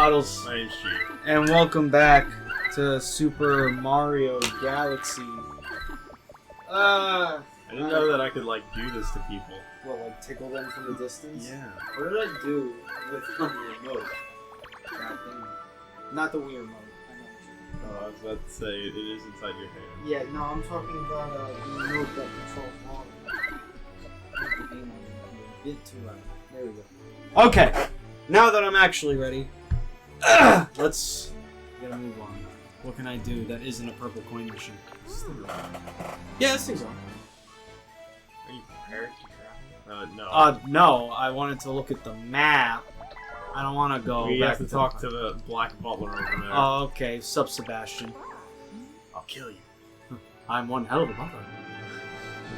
Bottles. My name's G. And welcome back to Super Mario Galaxy. I didn't know that I could, like, do this to people. What, like tickle them from the distance? Yeah. What did I do with the remote? God damn it. Not the Wii remote. I know. I was about to say, it is inside your hand. Yeah, no, I'm talking about the remote that controls Mario. A bit too loud. There we go. Okay, now that I'm actually ready, let's get a move on. What can I do that isn't a purple coin machine? Yeah, this thing's on. Are you prepared to travel? No. No, I wanted to look at the map. I don't want to go We back have to talk to the black butler over there. Oh, okay. Sup, Sebastian. I'll kill you. I'm one hell of a butler.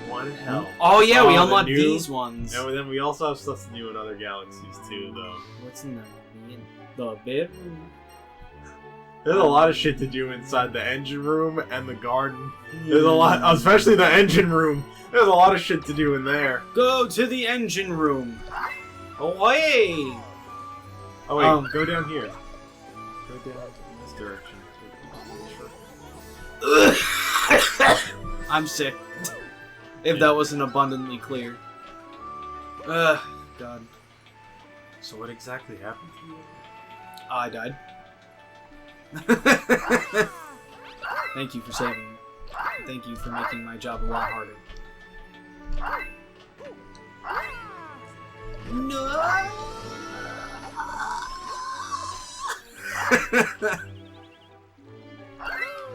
One hell. Oh, yeah, we the unlocked new- these ones. And then we also have stuff to do in other galaxies, too, though. What's in the bedroom? There's a lot of shit to do inside the engine room and the garden. There's a lot, especially the engine room. There's a lot of shit to do in there. Go to the engine room. Away! Oh wait, go down here. Go down in this direction. I'm sick. If that wasn't abundantly clear. Ugh, God. So what exactly happened to you? I died. Thank you for saving me. Thank you for making my job a lot harder. No!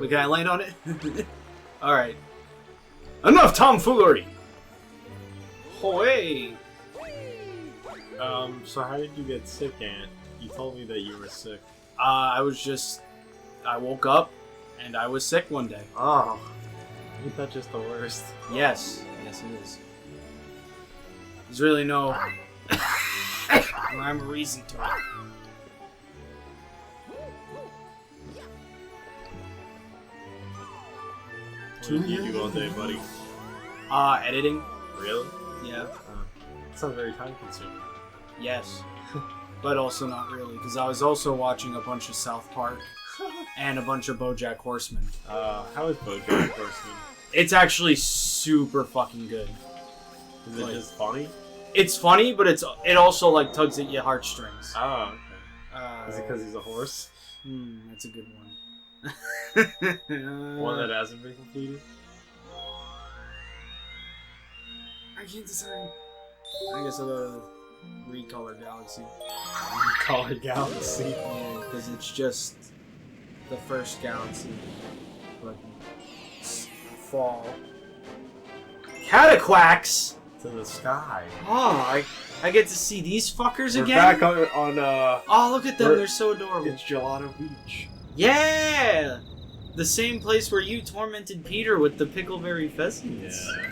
Wait, can I land on it? Alright. Enough tomfoolery! Hoey! So how did you get sick, Aunt? You told me that you were sick. I woke up and I was sick one day. Oh. Ain't that just the worst? Yes. Yes, it is. There's really no rhyme or reason to it. What do you do all day, buddy? Editing. Really? Yeah. It sounds very time consuming. Yes. But also not really, because I was also watching a bunch of South Park and a bunch of BoJack Horseman. How is BoJack Horseman? It's actually super fucking good. Is it just funny? It's funny, but it also like tugs at your heartstrings. Oh, okay. Is it because he's a horse? That's a good one. One that hasn't been completed? I can't decide. I guess I'll go to Recolor Galaxy. Recolor Galaxy? Yeah, because it's just the first galaxy. But fall. Cataquacks! To the sky. Oh, I get to see these fuckers We're again? back on Oh, look at them, they're so adorable. It's Gelato Beach. Yeah! The same place where you tormented Peter with the pickleberry pheasants. Yeah.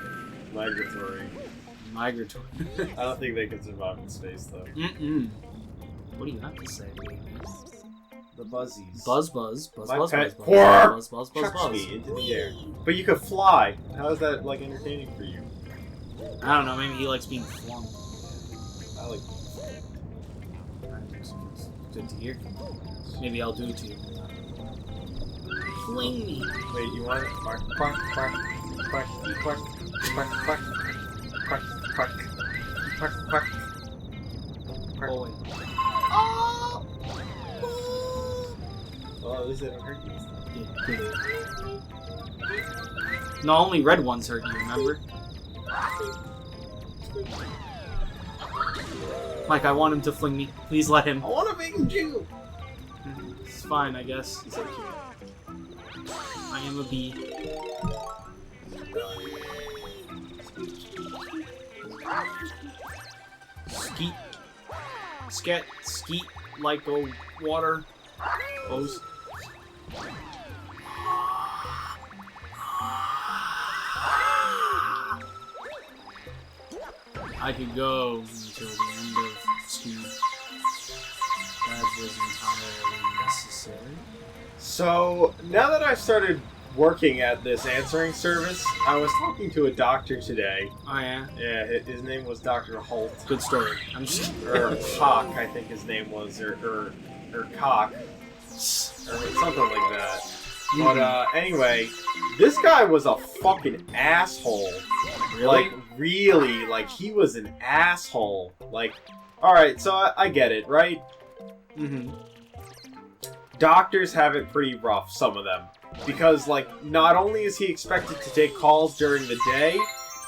Migratory. Migratory. I don't think they can survive in space, though. What do you have to say? The Buzzies. Buzz. My Buzz. pet Buzz. chucks me into the air. But you could fly. How is that, like, entertaining for you? I don't know, maybe he likes being flung. I like... Good to hear. Maybe I'll do it to you. Fling me. Wait, you want it? Quack, quack, quack, quack, quack, quack, quack, quack, quack, quack, quack. Oh, wait. Well, at least they don't hurt you. No, only red ones hurt you, remember? Mike, I want him to fling me. Please let him. I want to make him jiggle. It's fine, I guess. He's so cute. I am a bee. Skeet. Sket. Skeet like a water hose. I could go until the end of Skeet. That was entirely necessary. So, now that I've started working at this answering service, I was talking to a doctor today. Oh, yeah? Yeah, his name was Dr. Holt. Good story. I'm just Or Hawk, I think his name was. Or or cock, or something like that. But anyway, this guy was a fucking asshole. Really? Like, really, like, he was an asshole. Like, alright, so I get it, right? Mm-hmm. Doctors have it pretty rough, some of them. Because, like, not only is he expected to take calls during the day,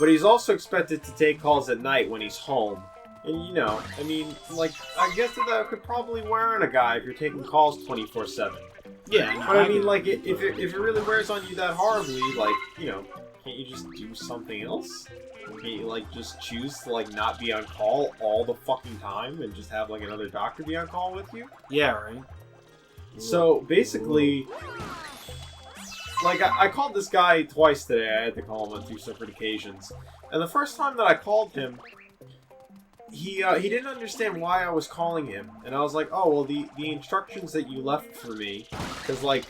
but he's also expected to take calls at night when he's home. And, you know, I mean, like, I guess that could probably wear on a guy if you're taking calls 24/7. Yeah, no, But I mean, like, if it really wears on you that horribly, like, you know, can't you just do something else? Can't you, like, just choose to, like, not be on call all the fucking time and just have, like, another doctor be on call with you? Yeah, right. So, basically, like, I called this guy twice today. I had to call him on 2 separate occasions. And the first time that I called him, he didn't understand why I was calling him. And I was like, oh, well, the instructions that you left for me, because, like,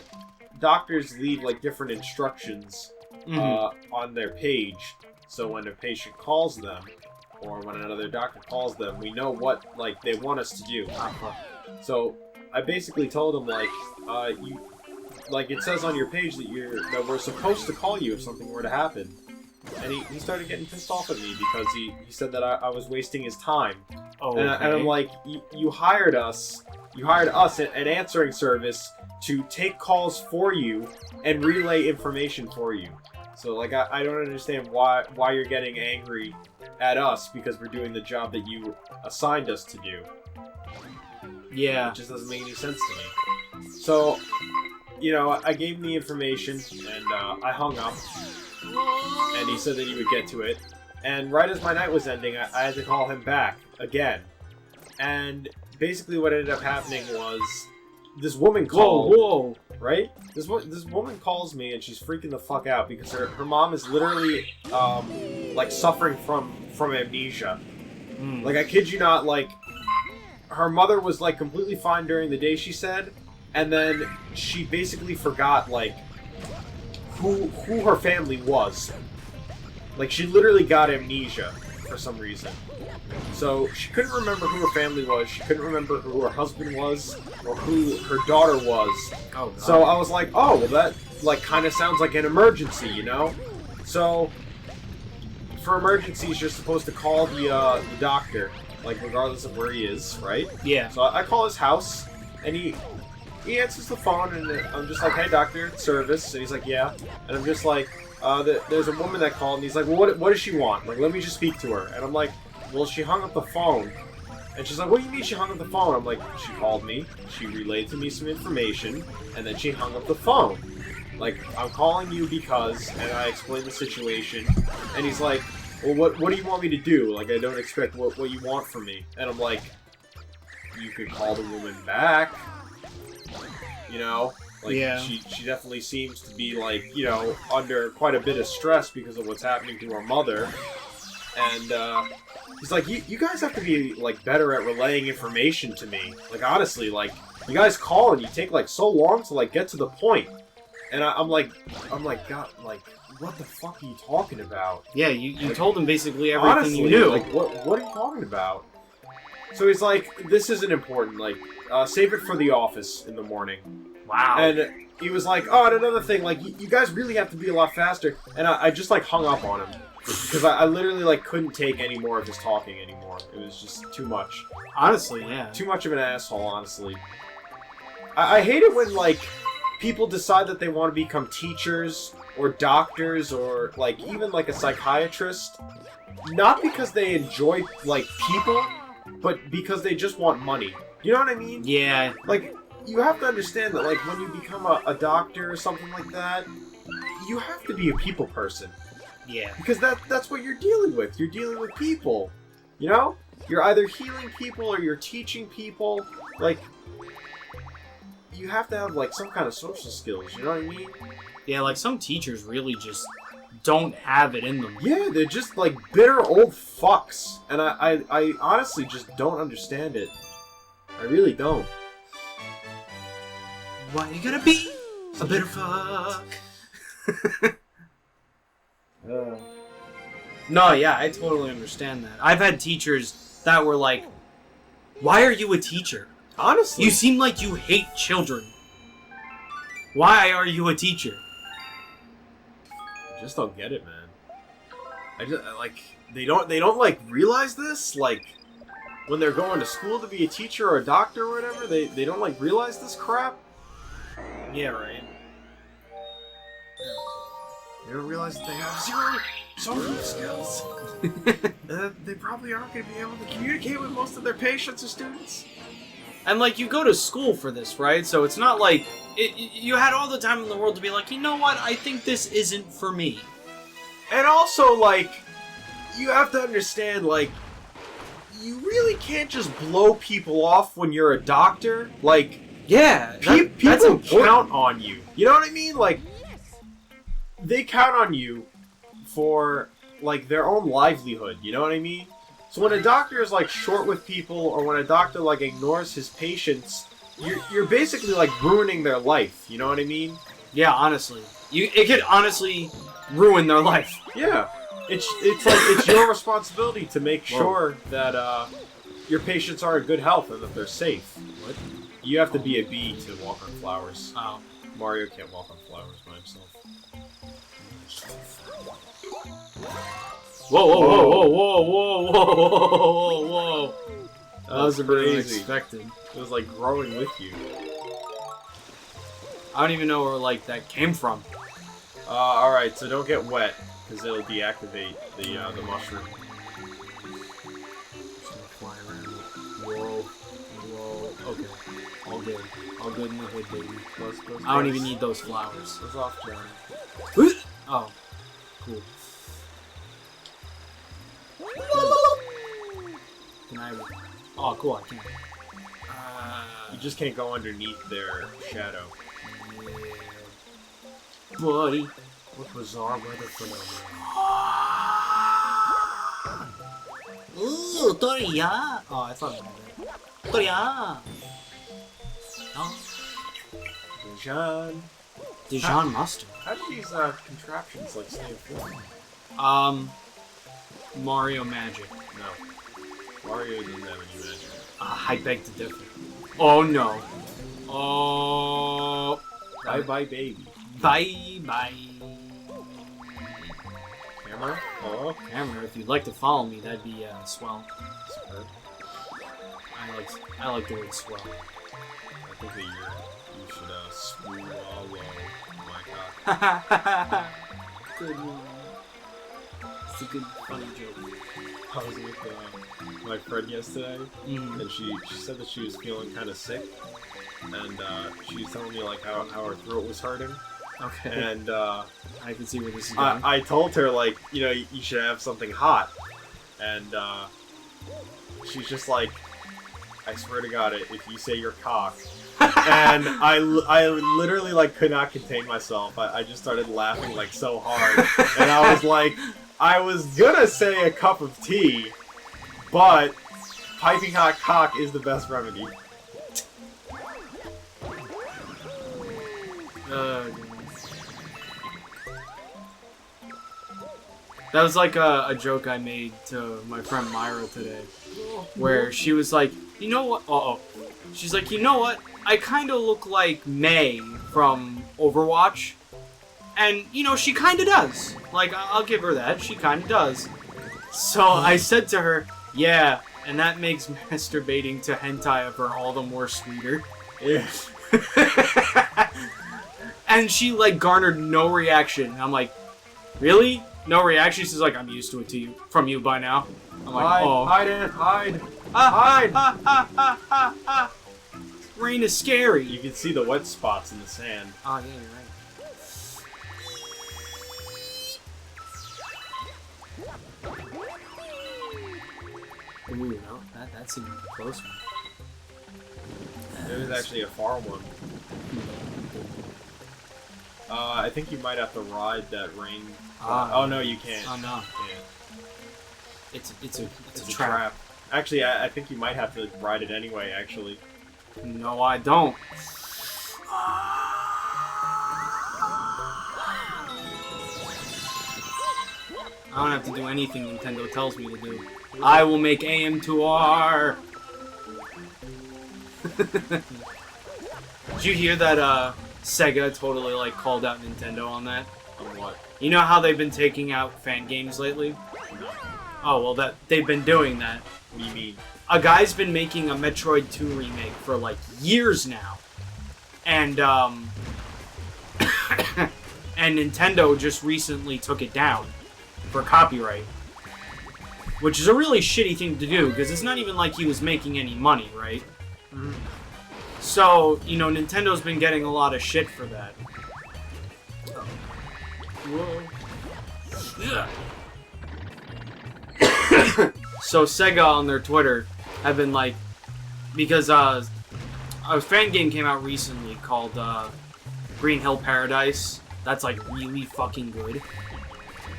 doctors leave, like, different instructions on their page. So when a patient calls them, or when another doctor calls them, we know what, like, they want us to do. So I basically told him, like, like, it says on your page that we're supposed to call you if something were to happen. And he started getting pissed off at me because he said that I was wasting his time. Oh, and I'm like, you hired us, an answering service, to take calls for you and relay information for you. So, like, I don't understand why you're getting angry at us because we're doing the job that you assigned us to do. Yeah. It just doesn't make any sense to me. So, you know, I gave him the information, and I hung up. And he said that he would get to it. And right as my night was ending, I had to call him back again. And basically what ended up happening was this woman called. Whoa. Right? This woman calls me and she's freaking the fuck out because her mom is literally like suffering from amnesia. Like, I kid you not, like, her mother was like completely fine during the day, she said, and then she basically forgot, like, who her family was. Like, she literally got amnesia for some reason. So she couldn't remember who her family was, she couldn't remember who her husband was, or who her daughter was. Oh, God. So I was like, oh, well, that, like, kind of sounds like an emergency, you know? So, for emergencies, you're supposed to call the doctor, like, regardless of where he is, right? Yeah. So I call his house, and he answers the phone, and I'm just like, hey, doctor, it's service. And he's like, yeah. And I'm just like, there's a woman that called, and he's like, well, what does she want? Like, let me just speak to her. And I'm like, well, she hung up the phone. And she's like, what do you mean she hung up the phone? I'm like, she called me, she relayed to me some information, and then she hung up the phone. Like, I'm calling you because, and I explained the situation, and he's like, well, what do you want me to do? Like, I don't expect what you want from me. And I'm like, you could call the woman back. You know, like, yeah. She definitely seems to be, like, you know, under quite a bit of stress because of what's happening to her mother. And, he's like, you guys have to be, like, better at relaying information to me. Like, honestly, like, you guys call and you take, like, so long to, like, get to the point. And I'm like, God, like, what the fuck are you talking about? Yeah, you like, told him basically everything honestly, you knew. Like, what are you talking about? So he's like, this isn't important, like, save it for the office in the morning. Wow. And he was like, oh, and another thing, like, you guys really have to be a lot faster. And I just, like, hung up on him. Because I literally, like, couldn't take any more of his talking anymore. It was just too much. Honestly, yeah. Too much of an asshole, honestly. I hate it when, like, people decide that they want to become teachers or doctors or, like, even, like, a psychiatrist. Not because they enjoy, like, people, but because they just want money. You know what I mean? Yeah. Like, you have to understand that, like, when you become a doctor or something like that, you have to be a people person. Yeah. Because that's what you're dealing with. You're dealing with people. You know? You're either healing people or you're teaching people. Like, you have to have, like, some kind of social skills. You know what I mean? Yeah, like, some teachers really just don't have it in them. Yeah, they're just, like, bitter old fucks. And I honestly just don't understand it. I really don't. Why you gotta be a bitter fuck? No, yeah, I totally understand that. I've had teachers that were like, why are you a teacher? Honestly. You seem like you hate children. Why are you a teacher? I just don't get it, man. They don't like realize this, like when they're going to school to be a teacher or a doctor or whatever, they don't like realize this crap. Yeah, right. They don't realize that they have zero social skills. They probably aren't going to be able to communicate with most of their patients or students. And, like, you go to school for this, right? So it's not like... you had all the time in the world to be like, you know what? I think this isn't for me. And also, like, you have to understand, like, you really can't just blow people off when you're a doctor. Like, yeah, people count on you. You know what I mean? Like, they count on you for, like, their own livelihood. You know what I mean? So when a doctor is, like, short with people, or when a doctor, like, ignores his patients, you're basically, like, ruining their life. You know what I mean? Yeah, honestly. It could honestly ruin their life. Yeah. It's like, it's your responsibility to make sure that, your patients are in good health and that they're safe. What? You have to be a bee to walk on flowers. Oh. Mario can't walk on flowers by himself. Whoa, whoa, whoa, whoa, whoa, whoa, whoa, whoa, whoa. That was crazy. unexpected. It was like growing with you. I don't even know where, like, that came from. Alright, so don't get wet, because it'll deactivate the mushroom. Just gonna fly around. Whoa. Whoa. Okay. All good. All good in the hood, baby. I don't even need those flowers. Goes off, John. Oh. Cool. Can I... Oh, cool, I can. You just can't go underneath their shadow. Yeah. Buddy. What bizarre weather phenomenon. Ooh, Toria! Oh, I thought about that. Toria! Oh. Dijon mustard. How do these contraptions like stay afloat? Mario magic. No. Mario doesn't have any magic. I beg to differ. Oh no. Oh. Bye bye baby. Bye bye. Camera? Oh. Camera, if you'd like to follow me, that'd be swell. Superb. I like the word swell. I think that you should swallow my cock. Good one. It's a good, funny joke. I was with my friend yesterday, and she said that she was feeling kind of sick, and she was telling me like how her throat was hurting. Okay. And I can see where this is going. I told her like, you know, you should have something hot, and she's just like, I swear to God, if you say your cock. And I literally like could not contain myself. I just started laughing like so hard, and I was like, I was gonna say a cup of tea, but piping hot cock is the best remedy. That was like a joke I made to my friend Myra today, where she was like, you know what? She's like, you know what? I kind of look like May from Overwatch. And, you know, she kind of does. Like, I'll give her that. She kind of does. So I said to her, yeah, and that makes masturbating to hentai of her all the more sweeter. Yeah. And she, like, garnered no reaction. I'm like, really? No reaction? She's like, I'm used to it from you by now. I'm like, hide, oh. hide, Aunt, hide. Hide! Rain is scary. You can see the wet spots in the sand. Oh, yeah, you're right. Ooh, no, that seemed like a close one. It was actually a far one. I think you might have to ride that rain. Oh no, you can't. Oh no. You can't. It's a trap. Actually, I think you might have to ride it anyway, actually. No, I don't. I don't have to do anything Nintendo tells me to do. I will make AM2R! Did you hear that Sega totally like called out Nintendo on that? On what? You know how they've been taking out fan games lately? No. Oh, well, they've been doing that. What do you mean? A guy's been making a Metroid 2 remake for, like, years now. And, and Nintendo just recently took it down for copyright. Which is a really shitty thing to do, because it's not even like he was making any money, right? Mm-hmm. So, you know, Nintendo's been getting a lot of shit for that. Whoa. Yeah. So Sega on their Twitter have been like, because a fan game came out recently called Green Hill Paradise. That's like really fucking good.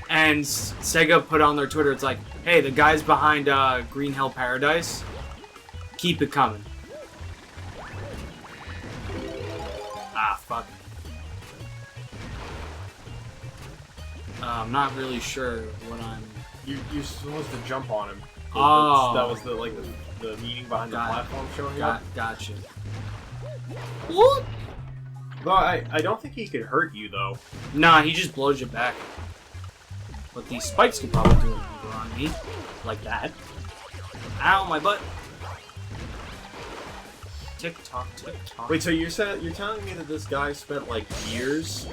And Sega put on their Twitter, it's like, hey, the guys behind Green Hill Paradise, keep it coming. Ah, fuck. I'm not really sure what I'm... You're supposed to jump on him. Oh. That was the meaning behind the platform showing up. Gotcha. What? Well, I don't think he could hurt you, though. Nah, he just blows you back. But these spikes could probably do it on me. Like that. Ow, my butt. Tick-tock, tick-tock. Wait, so you're telling me that this guy spent, like, years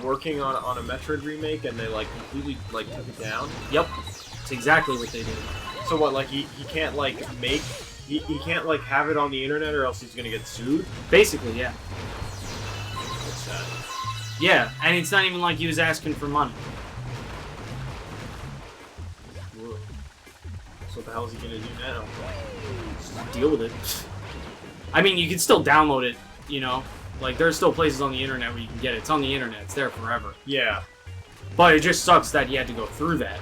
working on a Metroid remake and they, like, completely, like, took it down? Yep. That's exactly what they did. So what, like, he can't, like, he can't, like, have it on the internet or else he's gonna get sued? Basically, yeah. What's that? Yeah, and it's not even like he was asking for money. Whoa. So what the hell is he gonna do now? Just deal with it. I mean, you can still download it, you know? Like, there's still places on the internet where you can get it. It's on the internet. It's there forever. Yeah. But it just sucks that he had to go through that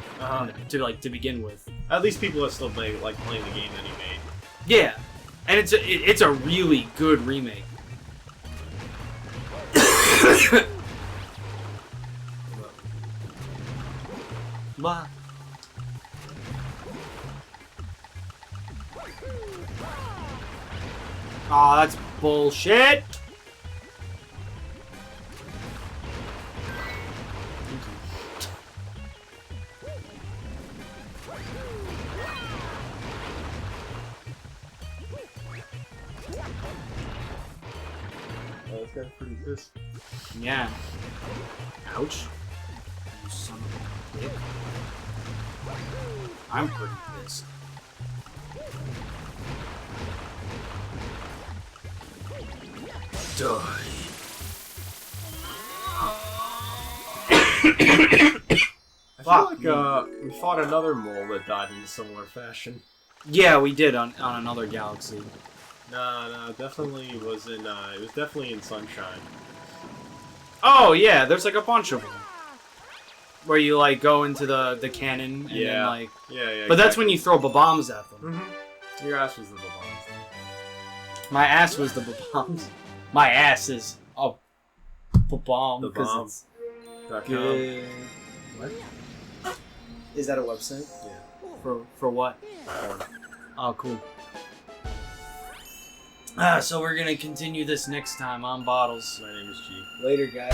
to begin with. At least people are still playing the game that he made. Yeah. And it's a really good remake. Blah. Aw, that's bullshit! Oh, this guy's pretty pissed. Yeah. Ouch. You son of a dick. I'm pretty pissed. Die. I feel like we fought another mole that died in a similar fashion. Yeah, we did on another galaxy. No, definitely was in. It was definitely in Sunshine. Oh yeah, there's like a bunch of them. Where you like go into the cannon and then like. Yeah. But that's when you throw bombs at them. Mm-hmm. Your ass was the bombs. My ass was the bombs. My ass is a bomb because it's good. What? Is that a website? Yeah. For what? Oh, cool. So we're gonna continue this next time on Bottles. My name is G. Later, guys.